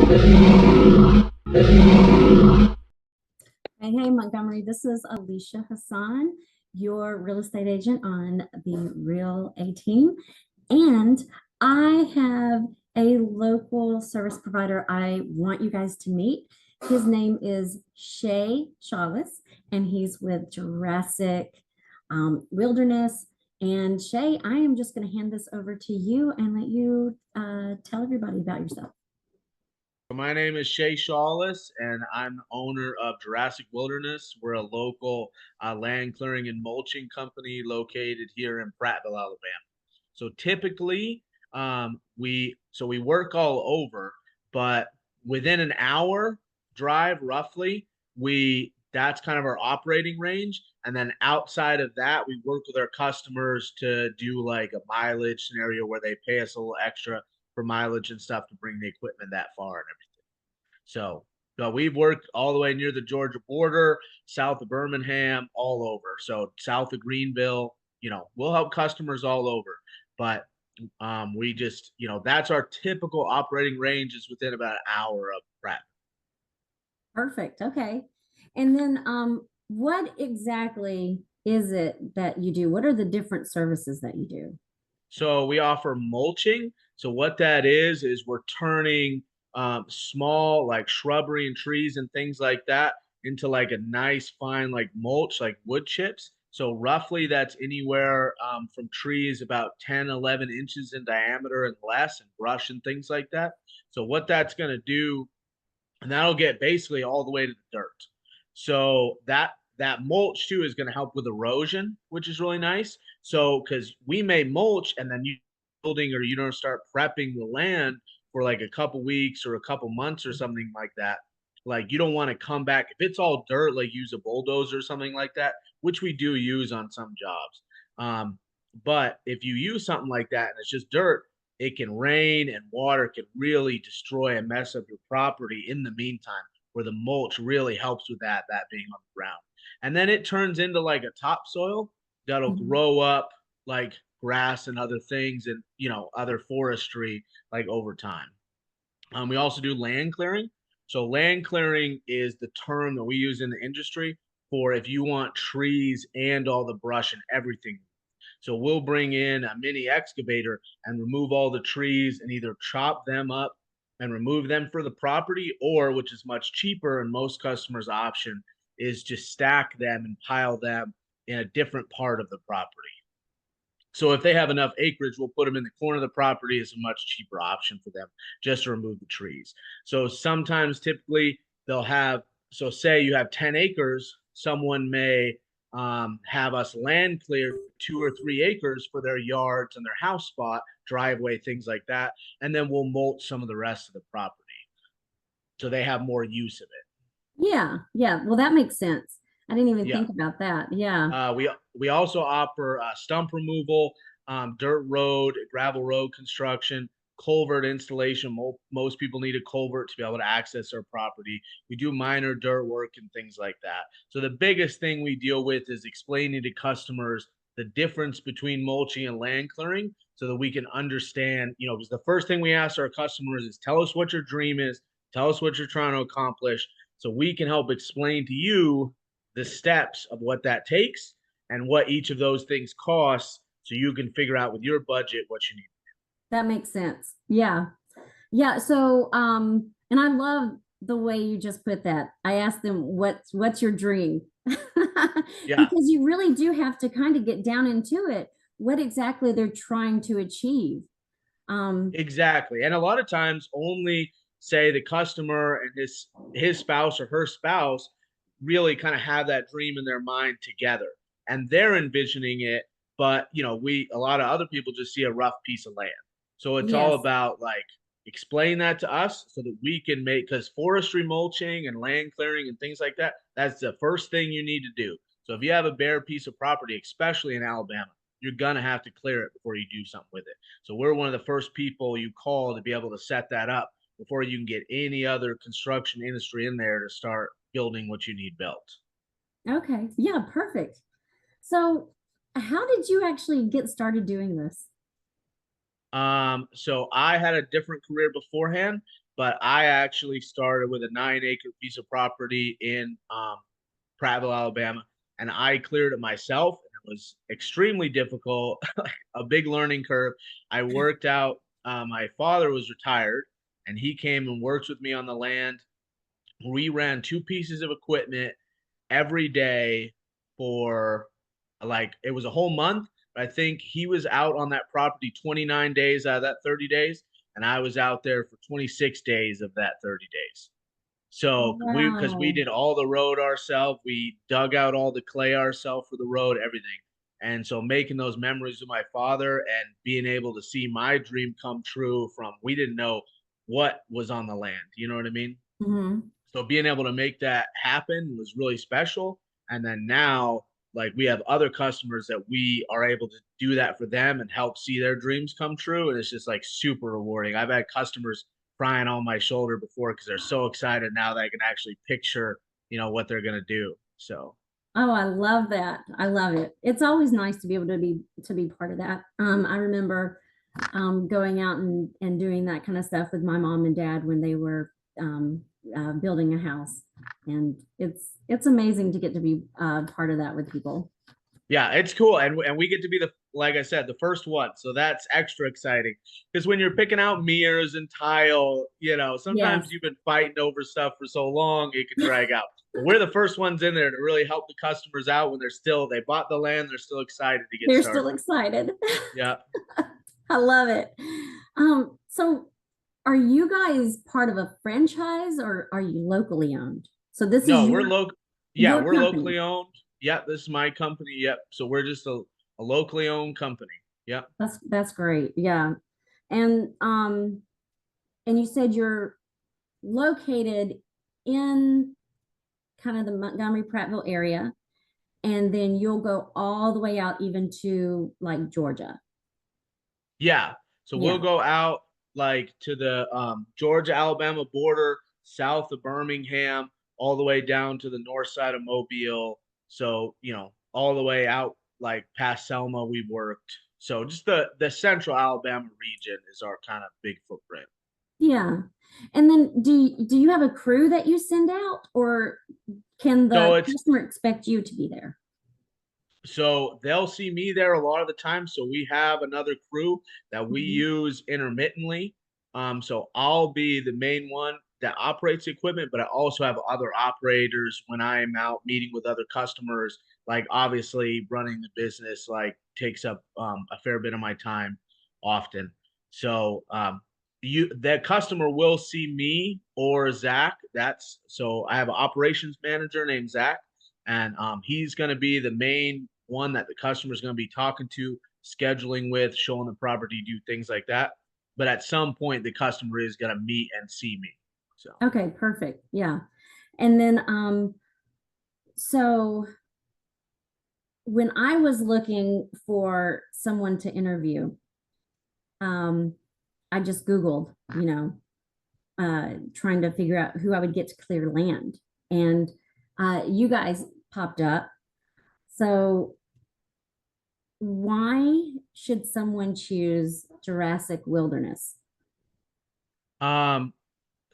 Hey, Montgomery, this is Alisha Hassan, your real estate agent on the Real A team. And I have a local service provider I want you guys to meet. His name is Shay Shaulis, and he's with Jurassic Wilderness. And Shay, I am just going to hand this over to you and let you tell everybody about yourself. My name is Shay Shaulis, and I'm the owner of Jurassic Wilderness. We're a local land clearing and mulching company located here in Prattville, Alabama. So typically, we work all over, but within an hour drive, roughly, that's kind of our operating range. And then outside of that, we work with our customers to do like a mileage scenario where they pay us a little extra for mileage and stuff to bring the equipment that far and everything. So we've worked all the way near the Georgia border, south of Birmingham, all over. So south of Greenville, we'll help customers all over. But we just, that's our typical operating range is within about an hour of Pratt. Perfect. Okay. And then what exactly is it that you do? What are the different services that you do? So we offer mulching. So what that is we're turning small like shrubbery and trees and things like that into like a nice fine like mulch, like wood chips. So roughly that's anywhere from trees about 10, 11 inches in diameter and less, and brush and things like that. So what that's going to do, and that'll get basically all the way to the dirt. So that mulch too is going to help with erosion, which is really nice. So because we may mulch and then you building or you don't start prepping the land for like a couple weeks or a couple months or something like that. Like you don't want to come back if it's all dirt, like use a bulldozer or something like that, which we do use on some jobs. But if you use something like that and it's just dirt, it can rain and water can really destroy and mess up your property in the meantime, where the mulch really helps with that being on the ground. And then it turns into like a topsoil that'll grow up like grass and other things and other forestry like over time. We also do land clearing. So land clearing is the term that we use in the industry for if you want trees and all the brush and everything. So we'll bring in a mini excavator and remove all the trees and either chop them up and remove them for the property, or which is much cheaper and most customers' option is just stack them and pile them in a different part of the property. So if they have enough acreage, we'll put them in the corner of the property as a much cheaper option for them just to remove the trees. So sometimes typically they'll have, so say you have 10 acres, someone may have us land clear 2 or 3 acres for their yards and their house spot, driveway, things like that. And then we'll mulch some of the rest of the property so they have more use of it. Yeah. Yeah. Well, that makes sense. I didn't even think about that. Yeah. We also offer stump removal, dirt road, gravel road construction, culvert installation. Most people need a culvert to be able to access their property. We do minor dirt work and things like that. So the biggest thing we deal with is explaining to customers the difference between mulching and land clearing so that we can understand, because the first thing we ask our customers is tell us what your dream is, tell us what you're trying to accomplish so we can help explain to you the steps of what that takes and what each of those things costs so you can figure out with your budget what you need. That makes sense. Yeah. Yeah. So, and I love the way you just put that. I asked them, what's your dream? Yeah. Because you really do have to kind of get down into it, what exactly they're trying to achieve. Exactly. And a lot of times only say the customer and his spouse or her spouse really kind of have that dream in their mind together and they're envisioning it, but a lot of other people just see a rough piece of land. So it's all about like explain that to us so that we can make, because forestry mulching and land clearing and things like that, that's the first thing you need to do. So if you have a bare piece of property, especially in Alabama, you're gonna have to clear it before you do something with it. So we're one of the first people you call to be able to set that up before you can get any other construction industry in there to start building what you need built. Okay. Yeah, perfect. So how did you actually get started doing this? So I had a different career beforehand. but I actually started with a 9-acre piece of property in Prattville, Alabama, and I cleared it myself. And it was extremely difficult, a big learning curve. I worked out. My father was retired, and he came and worked with me on the land. We ran 2 pieces of equipment every day for like it was a whole month. But I think he was out on that property 29 days out of that 30 days, and I was out there for 26 days of that 30 days. So because we Wow. did all the road ourselves, we dug out all the clay ourselves for the road, everything. And so making those memories with my father and being able to see my dream come true from we didn't know what was on the land. You know what I mean? Hmm. So being able to make that happen was really special. And then now, like we have other customers that we are able to do that for them and help see their dreams come true. And it's just like super rewarding. I've had customers crying on my shoulder before because they're so excited now that I can actually picture, what they're gonna do. So Oh, I love that. I love it. It's always nice to be able to be part of that. I remember going out and doing that kind of stuff with my mom and dad when they were building a house, and it's amazing to get to be part of that with people. yeah, it's cool, and we get to be the like I said, the first one, so that's extra exciting. Because when you're picking out mirrors and tile, sometimes Yes, you've been fighting over stuff for so long it can drag out. But we're the first ones in there to really help the customers out when they bought the land, they're still excited to get they're started. still excited. Yeah, I love it. So are you guys part of a franchise or are you locally owned? So this is no, we're local. Yeah, your we're company. locally owned. Yep, this is my company. Yep, so we're just a locally owned company. Yep. That's great. Yeah. And and you said you're located in kind of the Montgomery Prattville area, and then you'll go all the way out even to like Georgia. Yeah. So we'll Yeah, go out like to the Georgia Alabama border, south of Birmingham, all the way down to the north side of Mobile. So, all the way out like past Selma we've worked. So just the central Alabama region is our kind of big footprint. yeah. And then do you have a crew that you send out, or can So the it's customer expect you to be there? So they'll see me there a lot of the time. So we have another crew that we Mhm. use intermittently. So I'll be the main one that operates the equipment, but I also have other operators when I'm out meeting with other customers. Like obviously running the business like takes up a fair bit of my time often. So that customer will see me or Zach. So I have an operations manager named Zach, and he's going to be the main one that the customer is going to be talking to, scheduling with, showing the property, do things like that. But at some point, the customer is going to meet and see me. So, Okay, perfect. Yeah. And then so when I was looking for someone to interview, um, I just Googled, trying to figure out who I would get to clear land. And you guys popped up. So why should someone choose Jurassic Wilderness? um,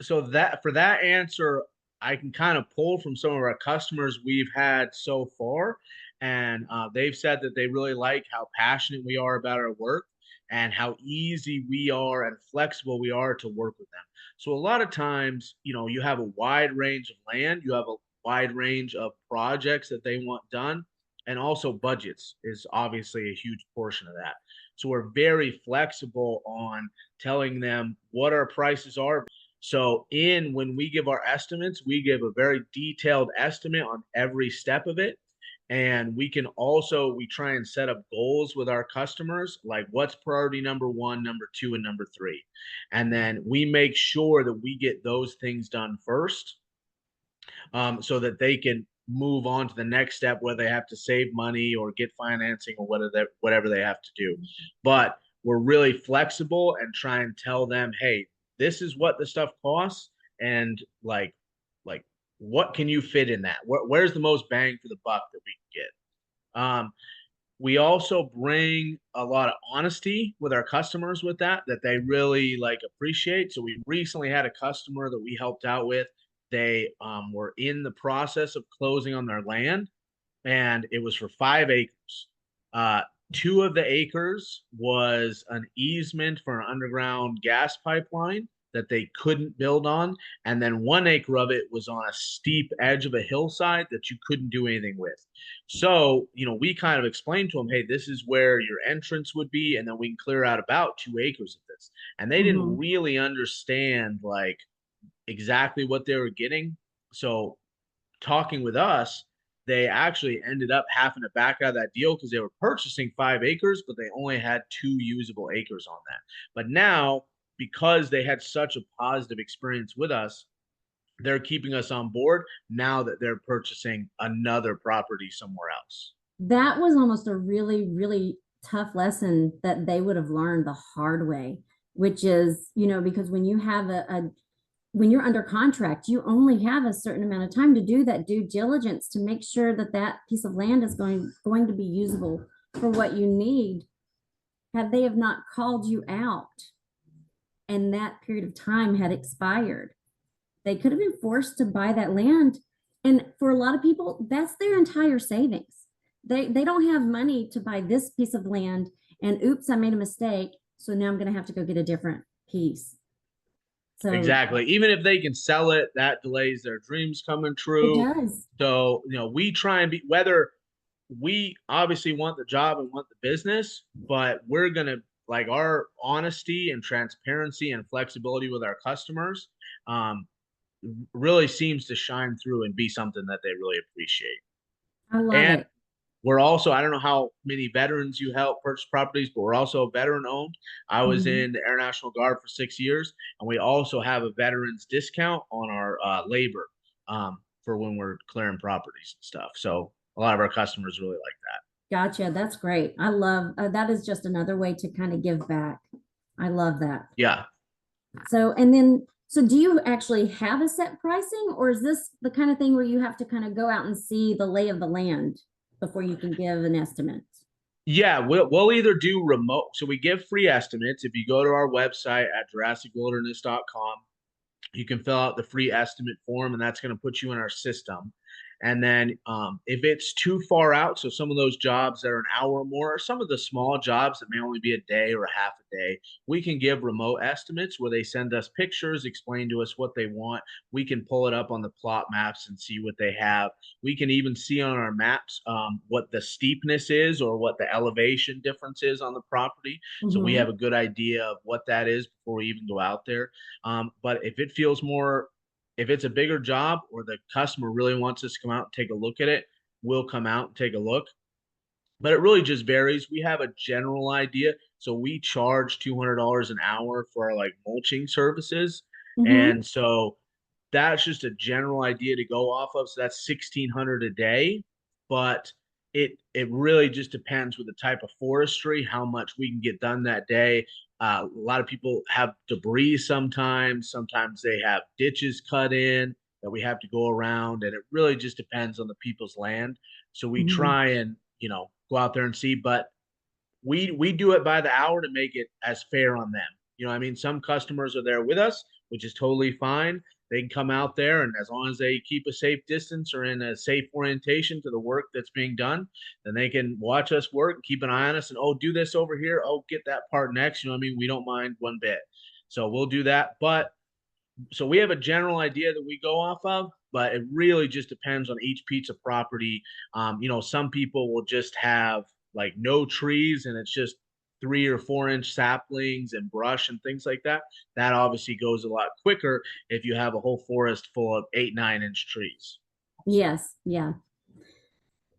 so that for that answer, I can kind of pull from some of our customers we've had so far, and they've said that they really like how passionate we are about our work and how easy we are and flexible we are to work with them. So a lot of times, you have a wide range of land, you have a wide range of projects that they want done, and also budgets is obviously a huge portion of that. So we're very flexible on telling them what our prices are. So in when we give our estimates, we give a very detailed estimate on every step of it. And we try and set up goals with our customers, like what's priority number one, number two, and number three. And then we make sure that we get those things done first, so that they can move on to the next step where they have to save money or get financing or whatever they have to do. But we're really flexible and try and tell them, hey, this is what the stuff costs, and like what can you fit in that? Where's the most bang for the buck that we can get? We also bring a lot of honesty with our customers with that they really like appreciate. So we recently had a customer that we helped out with. They were in the process of closing on their land, and it was for 5 acres. Uh, 2 of the acres was an easement for an underground gas pipeline that they couldn't build on, and then 1 acre of it was on a steep edge of a hillside that you couldn't do anything with. So, we kind of explained to them, hey, this is where your entrance would be, and then we can clear out about 2 acres of this. And they didn't Mhm. really understand like exactly what they were getting. So talking with us, they actually ended up having to back out of that deal because they were purchasing 5 acres, but they only had 2 usable acres on that. But now, because they had such a positive experience with us, they're keeping us on board now that they're purchasing another property somewhere else. That was almost a really, really tough lesson that they would have learned the hard way, which is, because when you have when you're under contract, you only have a certain amount of time to do that due diligence to make sure that that piece of land is going to be usable for what you need. Had they have not called you out and that period of time had expired, they could have been forced to buy that land. And for a lot of people, that's their entire savings. They don't have money to buy this piece of land and oops, I made a mistake. So now I'm going to have to go get a different piece. So Exactly. Even if they can sell it, that delays their dreams coming it true. does. So, we try and be, whether we obviously want the job and want the business, but we're going to like our honesty and transparency and flexibility with our customers um, really seems to shine through and be something that they really appreciate. I love And it. we're also, I don't know how many veterans you help purchase properties, but we're also veteran owned. I was Mhm. in the Air National Guard for 6 years, and we also have a veterans discount on our labor for when we're clearing properties and stuff. So a lot of our customers really like that. Gotcha. That's great. I love that is just another way to kind of give back. I love that. Yeah. So, and then, so do you actually have a set pricing, or is this the kind of thing where you have to kind of go out and see the lay of the land before you can give an estimate? Yeah, we'll either do remote. So we give free estimates. If you go to our website at JurassicWilderness.com, you can fill out the free estimate form, and that's going to put you in our system. And then if it's too far out, so some of those jobs that are an hour or more, or some of the small jobs that may only be a day or a half a day, we can give remote estimates where they send us pictures, explain to us what they want. We can pull it up on the plot maps and see what they have. We can even see on our maps what the steepness is or what the elevation difference is on the property. So we Mhm. have a good idea of what that is before we even go out there. But if it feels more, if it's a bigger job or the customer really wants us to come out and take a look at it, we'll come out and take a look. But it really just varies. We have a general idea. So we charge $200 an hour for our like mulching services. Mhm. And so that's just a general idea to go off of. So that's 1,600 a day, but it really just depends with the type of forestry, how much we can get done that day. A lot of people have debris sometimes. Sometimes they have ditches cut in that we have to go around, and it really just depends on the people's land. So we Mhm. try and go out there and see, but we do it by the hour to make it as fair on them. I mean, some customers are there with us, which is totally fine. They can come out there, and as long as they keep a safe distance or in a safe orientation to the work that's being done, then they can watch us work and keep an eye on us and, oh, do this over here. Oh, get that part next. You know what I mean? We don't mind one bit. So we'll do that. But so we have a general idea that we go off of, but it really just depends on each piece of property. Some people will just have like no trees and it's just 3 or 4 inch saplings and brush and things like that. That obviously goes a lot quicker if you have a whole forest full of 8, 9 inch trees. Yes. Yeah.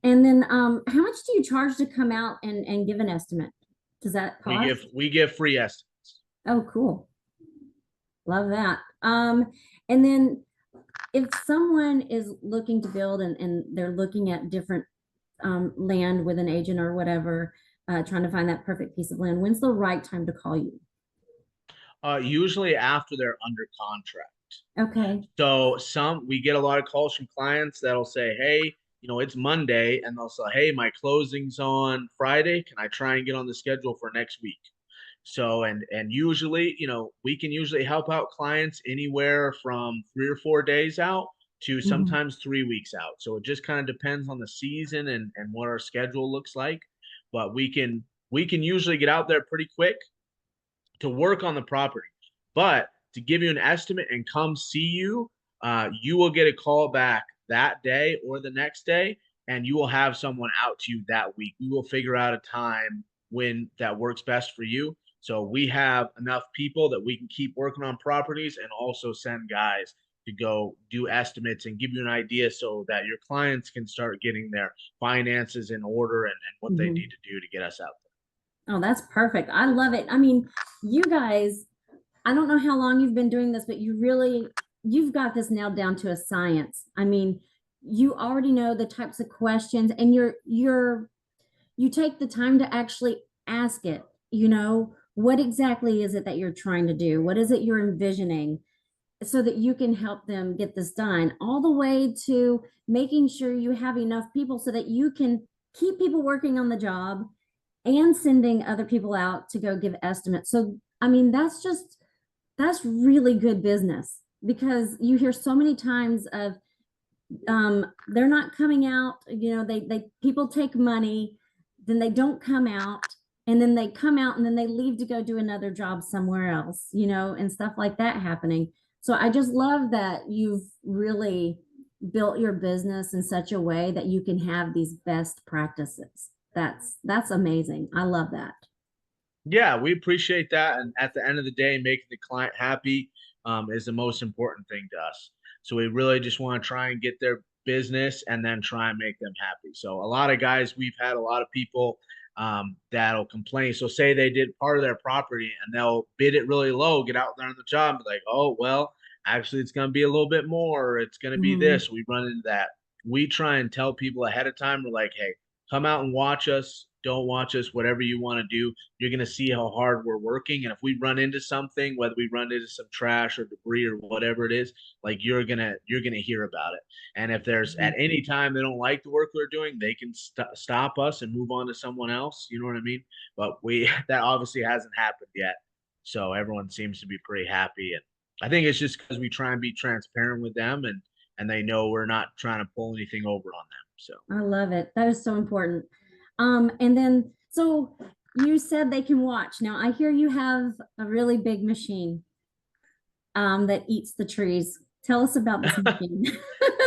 And then, how much do you charge to come out and give an estimate? Does that We give cost? we give free estimates. Oh, cool. Love that. And then if someone is looking to build and they're looking at different land with an agent or whatever, trying to find that perfect piece of land, when's the right time to call you? Usually after they're under contract. Okay. So we get a lot of calls from clients that'll say, "Hey, it's Monday and they'll say, hey, my closing's on Friday. Can I try and get on the schedule for next week? So, and usually, we can usually help out clients anywhere from 3 or 4 days out to Mhm. sometimes 3 weeks out. So it just kind of depends on the season and what our schedule looks like. But we can usually get out there pretty quick to work on the property. But to give you an estimate and come see you, you will get a call back that day or the next day, and you will have someone out to you that week. We will figure out a time when that works best for you. So we have enough people that we can keep working on properties and also send guys to go do estimates and give you an idea so that your clients can start getting their finances in order and what they Mhm. need to do to get us out Oh, that's perfect. I love it. I mean, you guys, I don't know how long you've been doing this, but you've got this nailed down to a science. I mean, you already know the types of questions and you take the time to actually ask it, what exactly is it that you're trying to do? What is it you're envisioning so that you can help them get this done, all the way to making sure you have enough people so that you can keep people working on the job and sending other people out to go give estimates. So, I mean, that's really good business because you hear so many times of they're not coming out, they people take money, then they don't come out, and then they come out and then they leave to go do another job somewhere else, and stuff like that happening. So I just love that you've really built your business in such a way that you can have these best practices. That's amazing. I love that. Yeah, we appreciate that. And at the end of the day, making the client happy is the most important thing to us. So we really just want to try and get their business and then try and make them happy. So a lot of guys, we've had a lot of people that'll complain. So say they did part of their property and they'll bid it really low, get out there on the job, and be like, oh, well, actually, it's going to be a little bit more, or it's going to be Mhm. this. We run into that. We try and tell people ahead of time, we're like, hey, come out and watch us. Don't watch us, whatever you want to do, you're going to see how hard we're working. And if we run into something, whether we run into some trash or debris or whatever it is, like you're gonna hear about it. And if there's at Mhm. any time they don't like the work we're doing, they can stop us and move on to someone else. You know what I mean? But we that obviously hasn't happened yet. So everyone seems to be pretty happy. And I think it's just because we try and be transparent with them and they know we're not trying to pull anything over on them. So I love it. That is so important. And then, so you said they can watch. Now, I hear you have a really big machine that eats the trees. Tell us about this machine.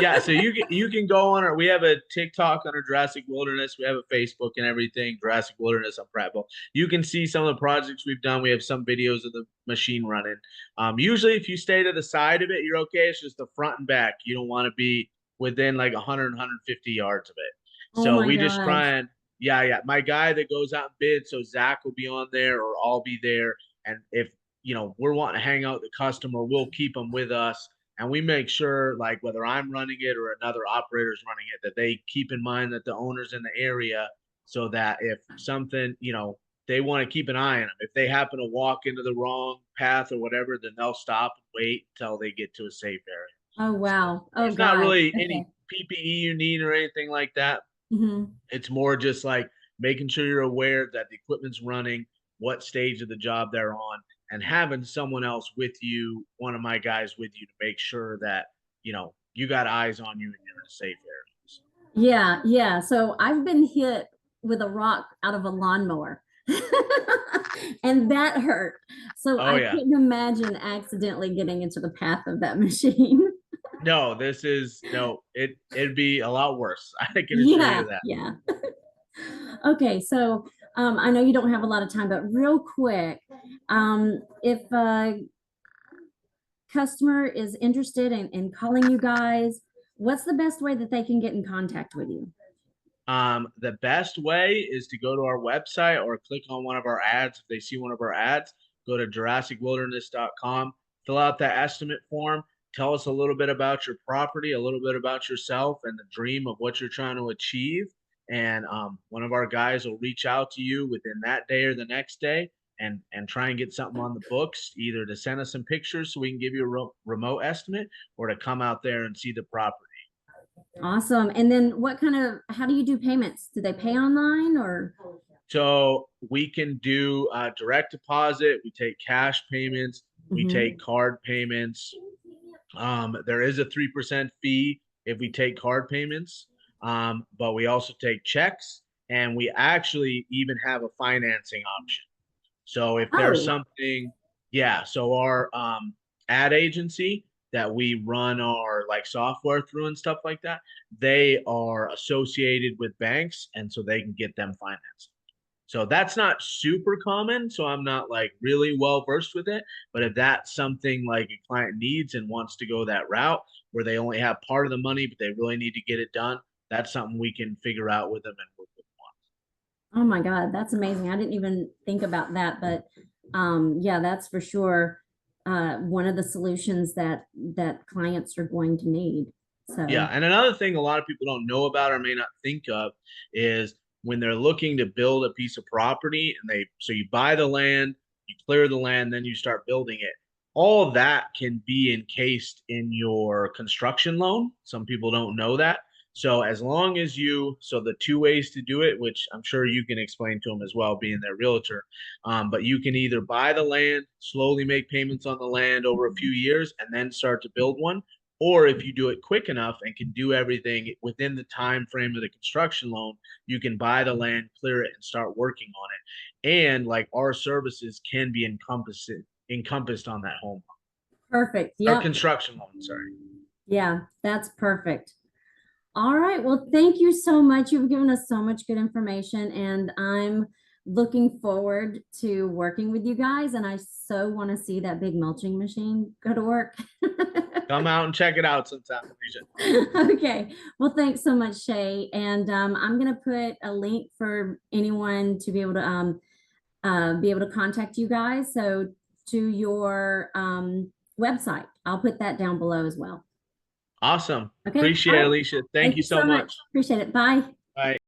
yeah, so you can go on our. We have a TikTok under Jurassic Wilderness. We have a Facebook and everything. Jurassic Wilderness on Prattville. You can see some of the projects we've done. We have some videos of the machine running. Usually, if you stay to the side of it, you're okay. It's just the front and back. You don't want to be within like 100, 150 yards of it. Oh So my we just gosh. try and yeah. My guy that goes out and bids, so Zach will be on there or I'll be there. And if we're wanting to hang out with the customer, we'll keep them with us and we make sure like whether I'm running it or another operator's running it that they keep in mind that the owner's in the area so that if something they want to keep an eye on them. If they happen to walk into the wrong path or whatever, then they'll stop and wait until they get to a safe area. Oh So wow. Oh there's not God. really Okay. any PPE you need or anything like that. Hmm. It's more just like making sure you're aware that the equipment's running, what stage of the job they're on, and having someone else with you, one of my guys with you to make sure that, you got eyes on you and you're in a safe area. So, Yeah, yeah. So I've been hit with a rock out of a lawnmower. And that hurt. So oh I yeah. couldn't imagine accidentally getting into the path of that machine. No, this is no, it'd be a lot worse. I can assure Yeah, you that. yeah. Okay, so I know you don't have a lot of time, but real quick, if a customer is interested in calling you guys, what's the best way that they can get in contact with you? The best way is to go to our website or click on one of our ads. If they see one of our ads, go to JurassicWilderness.com, fill out that estimate form, tell us a little bit about your property, a little bit about yourself, and the dream of what you're trying to achieve. And one of our guys will reach out to you within that day or the next day and try and get something on the books, either to send us some pictures so we can give you a remote estimate or to come out there and see the property. Awesome. And then how do you do payments? Do they pay online or? So we can do direct deposit. We take cash payments. We Mhm. take card payments. There is a 3% fee if we take card payments, but we also take checks, and we actually even have a financing option. So if there's Oh, something, yeah, so our ad agency that we run our like software through and stuff like that, they are associated with banks, and so they can get them financed. So that's not super common. So I'm not like really well versed with it. But if that's something like a client needs and wants to go that route where they only have part of the money, but they really need to get it done, that's something we can figure out with them and work with oh my God, that's amazing. I didn't even think about that, but yeah, that's for sure one of the solutions that clients are going to need. Yeah, So, and another thing a lot of people don't know about or may not think of is when they're looking to build a piece of property and so you buy the land, you clear the land, then you start building it. All that can be encased in your construction loan. Some people don't know that. So as long as so the two ways to do it, which I'm sure you can explain to them as well, being their realtor, but you can either buy the land, slowly make payments on the land over a few years, and then start to build one, or if you do it quick enough and can do everything within the time frame of the construction loan, you can buy the land, clear it, and start working on it. And like our services can be encompassed on that home perfect. or Yep. construction loan. Sorry. Yeah, that's perfect. All right. Well, thank you so much. You've given us so much good information, and I'm looking forward to working with you guys. And I so want to see that big mulching machine go to work. Come out and check it out sometime, Alisha. Okay. Well, thanks so much, Shay. And I'm going to put a link for anyone to be able to contact you guys. So to your website, I'll put that down below as well. Awesome. Okay. All Appreciate it, right. Alisha. Thank Thank you you so so much. much. Appreciate it. Bye. Bye.